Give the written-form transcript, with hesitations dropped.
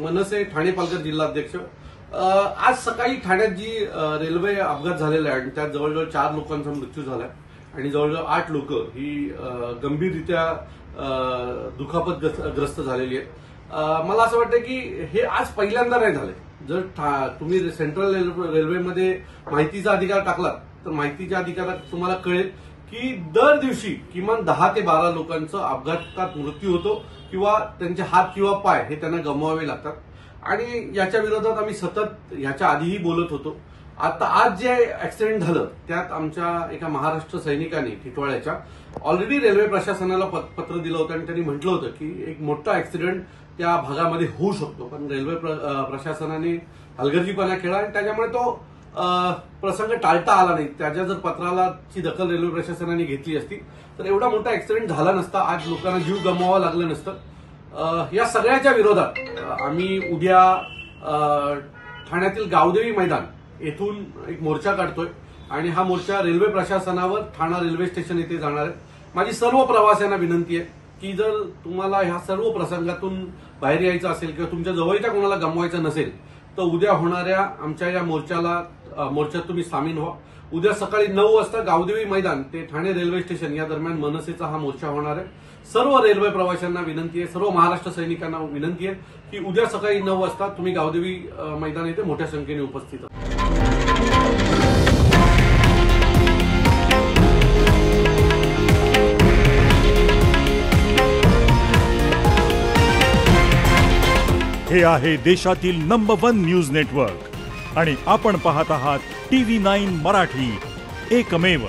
मनसे ठाणे पालघर जिल्हाध्यक्ष। आज सकाळी ठाण्यात जी रेल्वे अपघात झालेला आहे आणि त्यात जवळजवळ 4 लोकांचा मृत्यू झाला आणि जवळजवळ 8 लोक ही गंभीररित्या दुखापतग्रस्त झालेली आहेत। मला असं वाटतं की हे आज पहिल्यांदा नाही झाले। जर तुम्ही सेंट्रल रेल्वेमध्ये माहितीचा अधिकार टाकलात तर माहितीच्या अधिकारात तुम्हाला कळेल की दर दिवशी किमान 10 ते 12 लोकांचा अपघातात मृत्यू होतो किंवा त्यांचे हात किंवा पाय हे त्यांना गमवावे लागतात आणि याच्या विरोधात आम्ही सतत याच्या आधीही बोलत होतो। आता आज जे ऍक्सिडेंट झालं त्यात आमच्या एका महाराष्ट्र सैनिकाने टिटवाळ्याच्या ऑलरेडी रेल्वे प्रशासनाला पत्र दिलं होतं आणि त्यांनी म्हटलं होतं की एक मोठा ऍक्सिडेंट त्या भागामध्ये होऊ शकतो, पण रेल्वे प्रशासनाने हलगर्जीपणा केला आणि त्याच्यामुळे तो प्रसंग टाळता आला नाही। त्याच्या जर पत्राची दखल रेल्वे प्रशासनाने घेतली असती तर एवढा मोठा ऍक्सिडेंट झाला नसता, आज लोकांना जीव गमवावा लागलं नसतं। या सगळ्याच्या विरोधात आम्ही उद्या ठाण्यातील गावदेवी मैदान येथून एक मोर्चा काढतोय आणि हा मोर्चा रेल्वे प्रशासनावर ठाणा रेल्वे स्टेशन येथे जाणार आहे। माझी सर्व प्रवाशांना विनंती आहे की जर तुम्हाला ह्या सर्व प्रसंगातून बाहेर यायचं असेल किंवा तुमच्या जवळच्या कोणाला गमवायचं नसेल तर उद्या होणाऱ्या आमच्या या मोर्चात तुम्ही सामील व्हा। उद्या सकाळी 9 वाजता गावदेवी मैदान ते ठाणे रेल्वे स्टेशन या दरम्यान मनसेचा हा मोर्चा होणार आहे। सर्व रेल्वे प्रवाशांना विनंती आहे, सर्व महाराष्ट्र सैनिकांना विनंती आहे की उद्या सकाळी 9 वाजता तुम्ही गावदेवी मैदान येथे मोठ्या संख्येने उपस्थित व्हा। हे आहे देशातील नंबर 1 न्यूज नेटवर्क आणि आपण पाहत आहात TV9 मराठी, एकमेव।